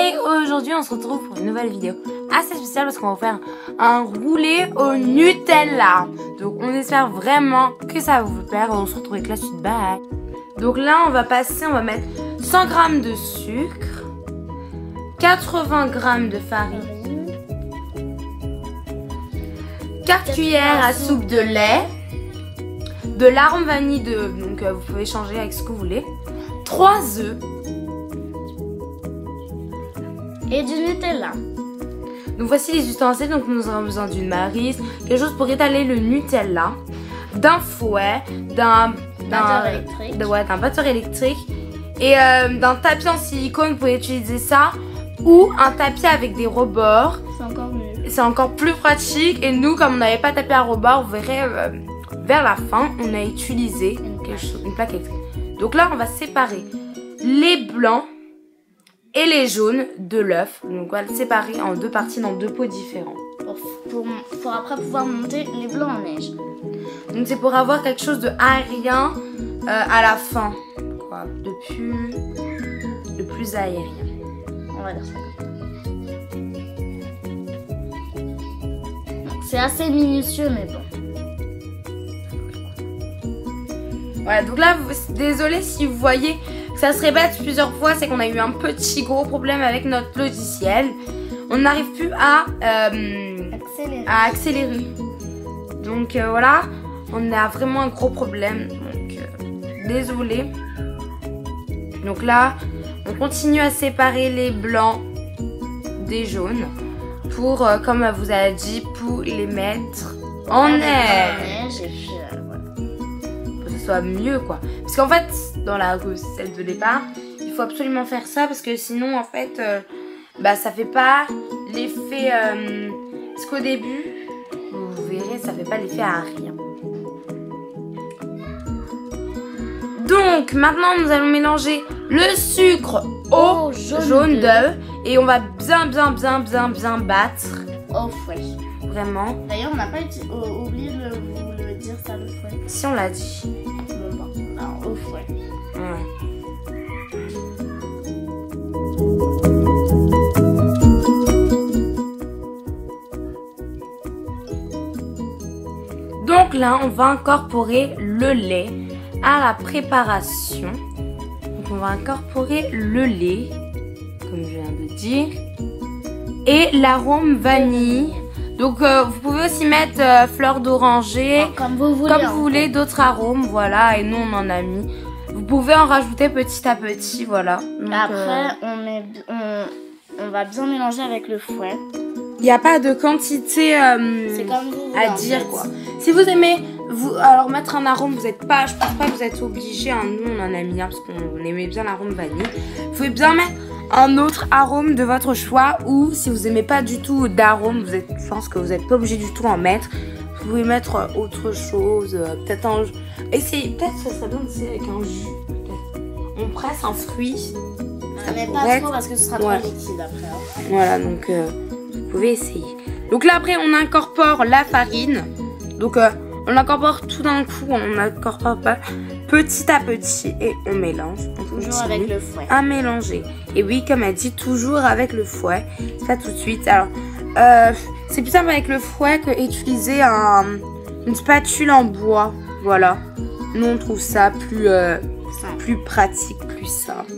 Et aujourd'hui on se retrouve pour une nouvelle vidéo assez spéciale parce qu'on va faire un roulé au Nutella. Donc on espère vraiment que ça va vous plaire. On se retrouve avec la suite. Bye. Donc là on va mettre 100 g de sucre, 80 g de farine, 4 cuillères à soupe de lait, de l'arôme vanille, donc vous pouvez changer avec ce que vous voulez, 3 œufs et du Nutella. Donc voici les ustensiles. Donc nous aurons besoin d'une maryse, quelque chose pour étaler le Nutella, d'un fouet, d'un batteur électrique et d'un tapis en silicone. Vous pouvez utiliser ça ou un tapis avec des rebords. C'est encore mieux. C'est encore plus pratique. Et nous, comme on n'avait pas tapis à rebord, vous verrez vers la fin, on a utilisé une plaque électrique. Donc là, on va séparer les blancs et les jaunes de l'œuf. Donc on va le séparer en deux parties dans deux pots différents. Pour après pouvoir monter les blancs en neige. Donc c'est pour avoir quelque chose de aérien à la fin. Quoi, de plus aérien. On va dire ça. C'est assez minutieux mais bon. Voilà, donc là, désolé si vous voyez que ça se répète plusieurs fois, c'est qu'on a eu un petit gros problème avec notre logiciel. On n'arrive plus à accélérer. Donc voilà, on a vraiment un gros problème. Donc désolé. Donc là, on continue à séparer les blancs des jaunes pour, comme elle vous a dit, pour les mettre en neige. Et puis, voilà. Pour que ce soit mieux quoi. Parce qu'en fait, dans la recette de départ, il faut absolument faire ça parce que sinon en fait, ça fait pas l'effet. Parce qu'au début, vous verrez, ça fait pas l'effet à rien. Donc maintenant, nous allons mélanger le sucre au jaune d'œuf et on va bien battre. Au fouet. Vraiment. D'ailleurs, on n'a pas oublié de vous le dire ça le fouet. Si on l'a dit. Bon, alors au fouet. Ouais. Donc là, on va incorporer le lait à la préparation. Donc on va incorporer le lait, comme je viens de dire, et l'arôme vanille. Donc vous pouvez aussi mettre fleur d'oranger, comme vous voulez, d'autres arômes, voilà. Et nous on en a mis. Vous pouvez en rajouter petit à petit, voilà. Donc, après on va bien mélanger avec le fouet. il n'y a pas de quantité c'est comme vous voulez, à dire quoi. Si vous aimez alors mettre un arôme, je pense pas que vous êtes obligé. Hein. Nous on en a mis un parce qu'on aimait bien l'arôme vanille. Vous pouvez bien mettre un autre arôme de votre choix, ou si vous aimez pas du tout d'arôme, je pense que vous n'êtes pas obligé du tout en mettre. Vous pouvez mettre autre chose, peut-être un jus. Essayez, peut-être ça serait bien d'essayer avec un jus. On presse un fruit. Mais pas trop parce que ce sera trop liquide après. Hein. Voilà, donc vous pouvez essayer. Donc là après on incorpore la farine. Donc on l'incorpore tout d'un coup, on n'incorpore pas petit à petit et on mélange. Toujours avec le fouet. À mélanger. Et oui, comme elle dit, toujours avec le fouet. C'est pas tout de suite. Alors, c'est plus simple avec le fouet que utiliser une spatule en bois. Voilà. Nous on trouve ça plus pratique, plus simple.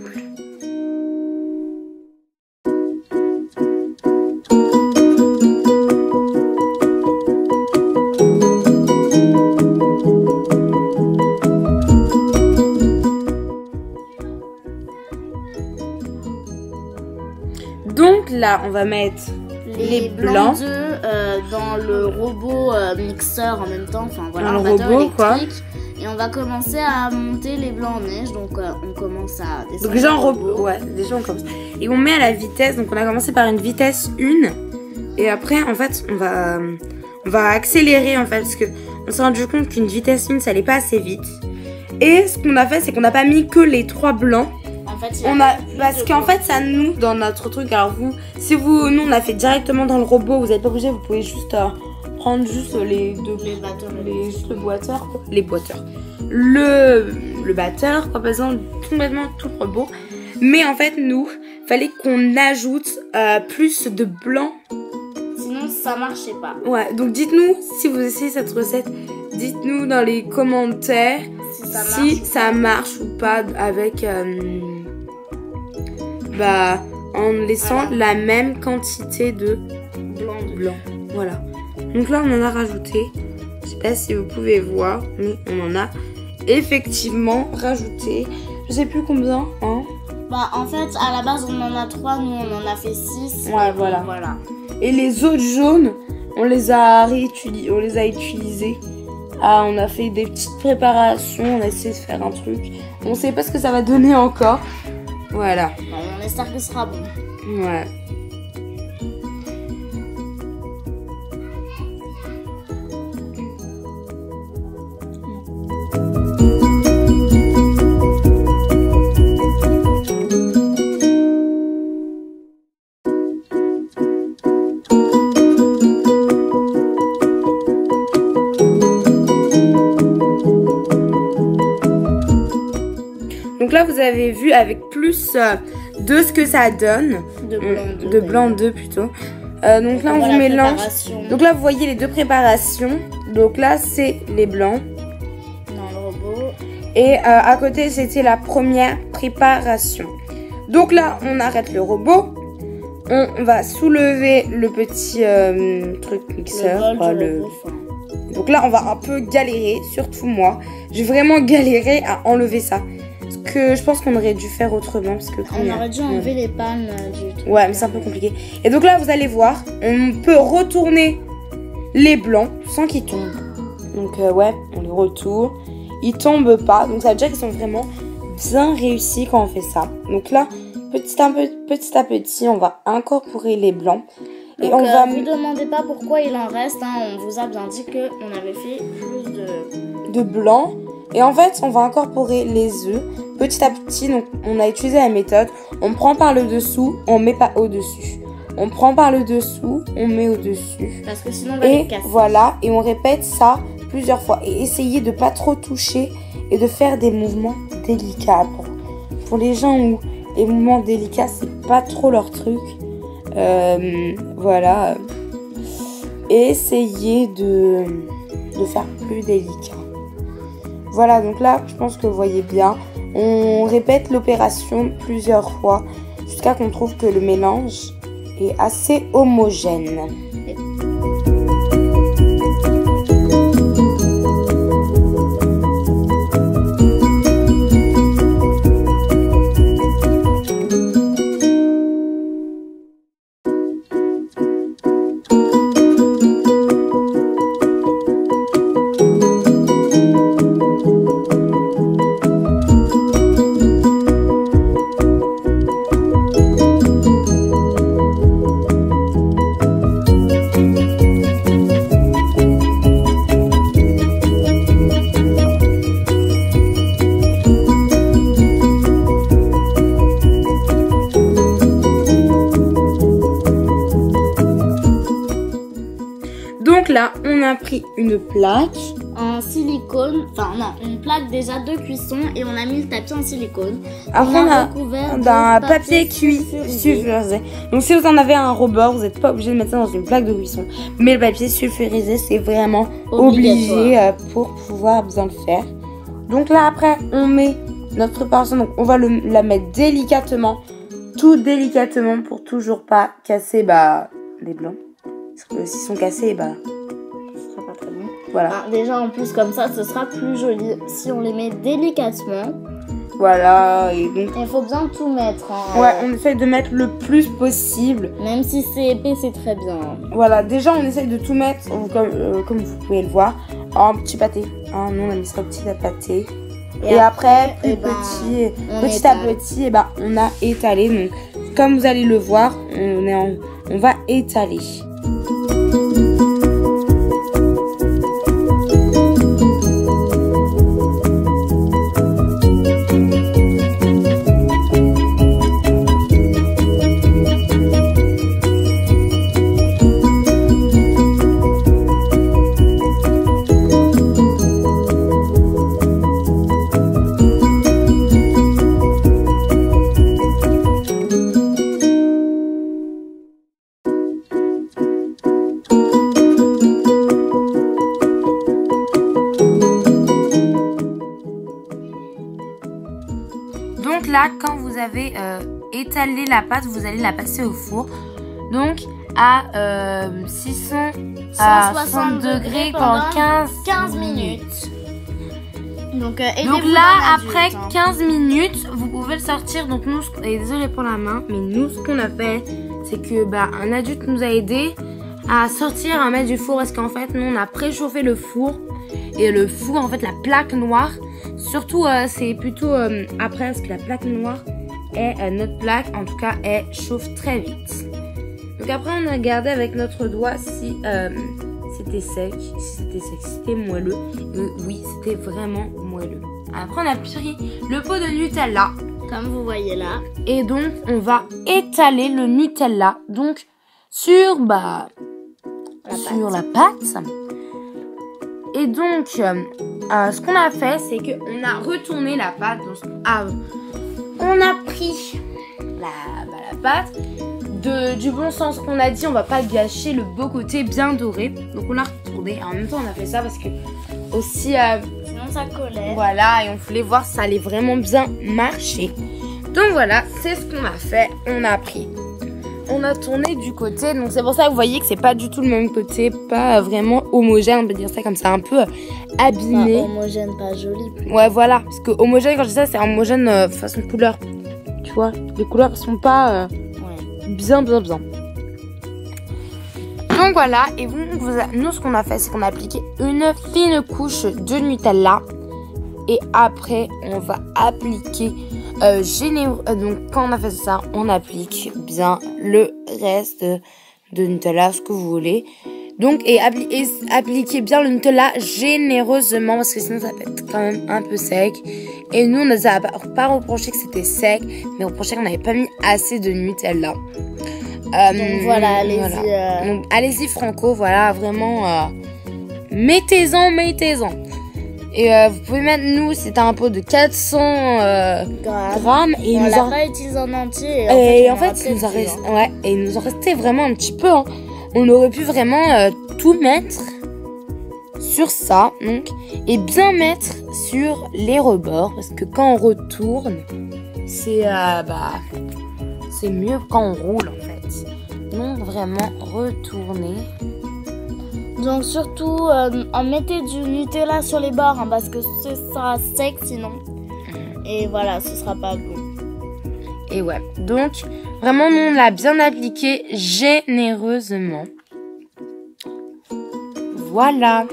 Donc là, on va mettre les blancs d'œufs dans le robot mixeur en même temps. Enfin voilà, dans un le batteur robot électrique. quoi. Et on va commencer à monter les blancs en neige. Donc on commence à descendre. Donc déjà en robot, ouais, déjà on commence. Et on met à la vitesse. Donc on a commencé par une vitesse 1. Et après en fait on va accélérer en fait parce que on s'est rendu compte qu'une vitesse 1 ça allait pas assez vite. Et ce qu'on a fait, c'est qu'on n'a pas mis que les 3 blancs. En fait, parce qu'en fait ça nous dans notre truc. Alors nous on l'a fait directement dans le robot, vous n'êtes pas obligé, vous pouvez juste prendre juste les batteur, pas besoin complètement tout le robot. Mais en fait nous, fallait qu'on ajoute plus de blanc. Sinon, ça marchait pas. Ouais, donc dites-nous si vous essayez cette recette. Dites-nous dans les commentaires si ça marche ou pas avec en laissant la même quantité de blanc. Voilà. Donc là, on en a rajouté. Je sais pas si vous pouvez voir, mais on en a effectivement rajouté. Je sais plus combien, hein. Bah, en fait, à la base, on en a 3. Nous, on en a fait 6. Ouais, voilà. Et les autres jaunes, on les a utilisés. Ah, on a fait des petites préparations. On a essayé de faire un truc. On sait pas ce que ça va donner encore. Voilà. Bah, on espère que ce sera bon. Ouais. Donc là, vous avez vu avec plus de ce que ça donne. De blanc d'œuf plutôt. Donc là, on vous mélange. Donc là, vous voyez les deux préparations. Donc là, c'est les blancs. Dans le robot. Et à côté, c'était la première préparation. Donc là, on arrête le robot. On va soulever le petit truc mixeur. Donc là, on va un peu galérer, surtout moi. J'ai vraiment galéré à enlever ça. Parce que je pense qu'on aurait dû faire autrement. Parce que on aurait dû enlever les palmes du truc. Ouais, mais c'est un peu compliqué. Et donc là, vous allez voir, on peut retourner les blancs sans qu'ils tombent. Donc ouais, on les retourne. Ils tombent pas. Donc ça veut dire qu'ils sont vraiment bien réussis quand on fait ça. Donc là, petit à petit, on va incorporer les blancs. Et donc, vous ne demandez pas pourquoi il en reste. Hein. On vous a bien dit qu'on avait fait plus de blanc. Et en fait, on va incorporer les œufs petit à petit. Donc, on a utilisé la méthode. On prend par le dessous, on met pas au-dessus. On prend par le dessous, on met au-dessus. Parce que sinon, on va les casser. Voilà, et on répète ça plusieurs fois. Et essayez de pas trop toucher et de faire des mouvements délicats. Pour les gens où les mouvements délicats, c'est pas trop leur truc. Voilà. Essayez de faire plus délicat. Voilà, donc là, je pense que vous voyez bien. On répète l'opération plusieurs fois jusqu'à qu'on trouve que le mélange est assez homogène. Donc là, on a pris une plaque en silicone, enfin non, une plaque déjà de cuisson et on a mis le tapis en silicone. Après, on a recouvert d'un papier sulfurisé. Donc si vous en avez un rebord, vous n'êtes pas obligé de mettre ça dans une plaque de cuisson. Mais le papier sulfurisé, c'est vraiment obligé pour pouvoir bien le faire. Donc là, après, on met notre préparation. Donc on va la mettre délicatement, tout délicatement pour toujours pas casser les blancs. Parce que s'ils sont cassés, ce sera pas très bon. Voilà. Déjà, en plus, comme ça, ce sera plus joli si on les met délicatement. Voilà. Et donc, il faut bien tout mettre. Hein. Ouais, on essaye de mettre le plus possible. Même si c'est épais, c'est très bien. Voilà, déjà, on essaye de tout mettre, comme vous pouvez le voir, en petit pâté. Hein, nous, on a mis ça au petit pâté. Et après, petit à petit, on a étalé. Donc, comme vous allez le voir, on va étaler. avez étalé la pâte, vous allez la passer au four. Donc à 160 degrés pendant 15 minutes. Donc là, après 15 minutes, vous pouvez le sortir. Donc nous, et désolé pour la main, mais nous, ce qu'on a fait, c'est que un adulte nous a aidé à sortir, à mettre du four. Parce qu'en fait, nous, on a préchauffé le four. Et le four, en fait, la plaque noire, surtout, c'est plutôt après, parce que la plaque noire est notre plaque, en tout cas, elle chauffe très vite. Donc après, on a regardé avec notre doigt si c'était sec, si c'était moelleux. Oui, c'était vraiment moelleux. Après, on a pris le pot de Nutella. Comme vous voyez là. Et donc, on va étaler le Nutella donc sur la pâte. Et donc, ce qu'on a fait, c'est qu'on a retourné la pâte. Donc, on a pris la pâte. Du bon sens qu'on a dit, on va pas gâcher le beau côté bien doré. Donc on l'a retourné. En même temps, on a fait ça parce que aussi sinon ça collait. Voilà, et on voulait voir si ça allait vraiment bien marcher. Donc voilà, c'est ce qu'on a fait. On a pris. On a tourné du côté. Donc c'est pour ça que vous voyez que c'est pas du tout le même côté, pas vraiment homogène, on peut dire ça comme ça, un peu abîmé. Pas homogène, pas joli. Ouais, voilà, parce que homogène, quand je dis ça, c'est homogène façon couleur. Tu vois, les couleurs sont pas bien. Donc voilà, et nous ce qu'on a fait, c'est qu'on a appliqué une fine couche de Nutella. Et après, on va appliquer donc quand on a fait ça, on applique bien le reste de Nutella, ce que vous voulez. Donc, et appliquez bien le Nutella généreusement, parce que sinon ça peut être quand même un peu sec. Et nous, on ne nous a pas reproché que c'était sec, mais on reprochait qu'on n'avait pas mis assez de Nutella. Donc voilà, allez-y. Voilà. Donc, allez-y Franco, voilà, vraiment, mettez-en. Et vous pouvez mettre, nous, c'était un pot de 400 grammes. Et on nous l'a pas utilisé en entier. Et en fait, il nous en restait vraiment un petit peu. Hein. On aurait pu vraiment tout mettre sur ça, donc, et bien mettre sur les rebords, parce que quand on retourne, c'est mieux quand on roule en fait. Donc vraiment retourner. Donc surtout, mettez du Nutella sur les bords, hein, parce que ce sera sec sinon. Et voilà, ce sera pas bon. Et ouais, donc vraiment nous on l'a bien appliqué généreusement. Voilà.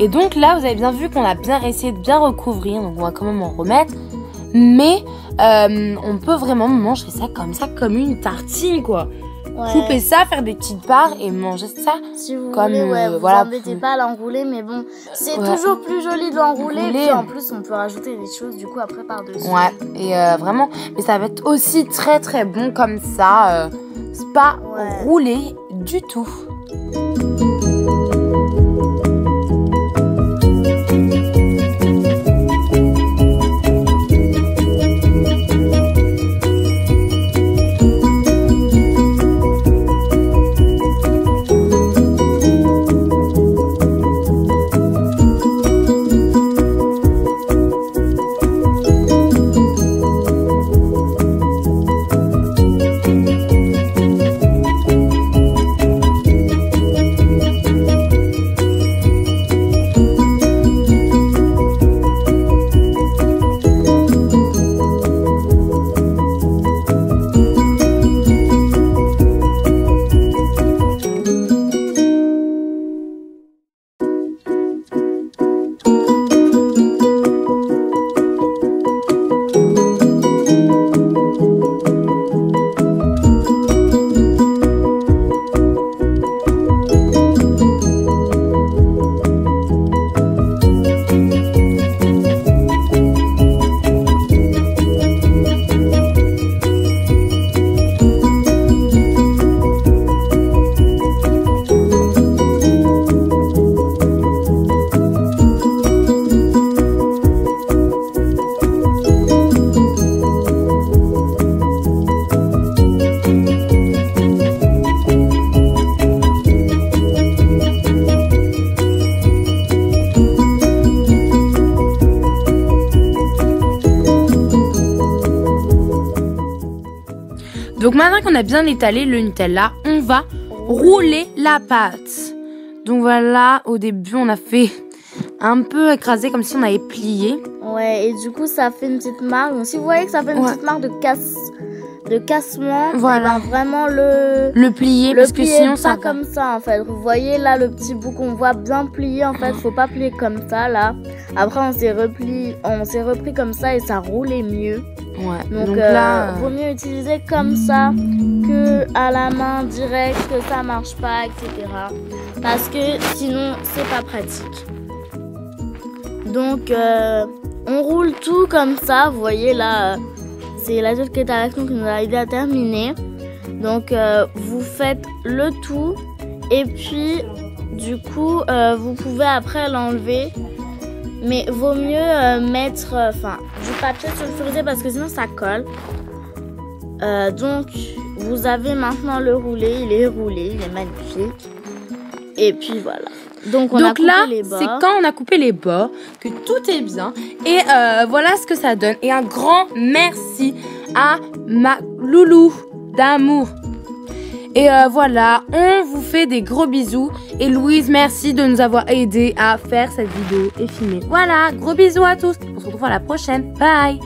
Et donc là, vous avez bien vu qu'on a bien essayé de bien recouvrir. Donc on va quand même en remettre. Mais on peut vraiment manger ça, comme une tartine, quoi. Ouais. Couper ça, faire des petites barres et manger ça. Si vous voulez, vous voilà, embêtez pas à l'enrouler. Mais bon, c'est toujours plus joli de l'enrouler. Et puis en plus, on peut rajouter des choses du coup après par-dessus. Ouais, et vraiment, mais ça va être aussi très très bon comme ça. C'est pas roulé du tout. Donc maintenant qu'on a bien étalé le Nutella, on va rouler la pâte. Donc voilà, au début on a fait un peu écrasé comme si on avait plié. Ouais, et du coup ça fait une petite marque. Donc si vous voyez que ça fait une petite marque de cassement, voilà. Ben vraiment le plier parce que sinon ça pas comme ça en fait. Vous voyez là le petit bout qu'on voit bien plié en fait, faut pas plier comme ça là. Après on s'est repris comme ça et ça roulait mieux. Ouais. Donc là vaut mieux utiliser comme ça que à la main direct, que ça marche pas, etc. Parce que sinon c'est pas pratique. Donc on roule tout comme ça, vous voyez là. C'est l'adulte qui est avec nous qui nous a aidé à terminer. Donc vous faites le tout et puis du coup vous pouvez après l'enlever. Mais vaut mieux mettre du papier sulfurisé parce que sinon ça colle. Donc vous avez maintenant le roulé, il est roulé, il est magnifique. Et puis voilà. Donc a coupé là, les bords. C'est quand on a coupé les bords que tout est bien. Et voilà ce que ça donne. Et un grand merci à ma loulou d'amour. Et voilà, on vous fait des gros bisous. Et Louise, merci de nous avoir aidé à faire cette vidéo et filmer. Voilà, gros bisous à tous. On se retrouve à la prochaine. Bye.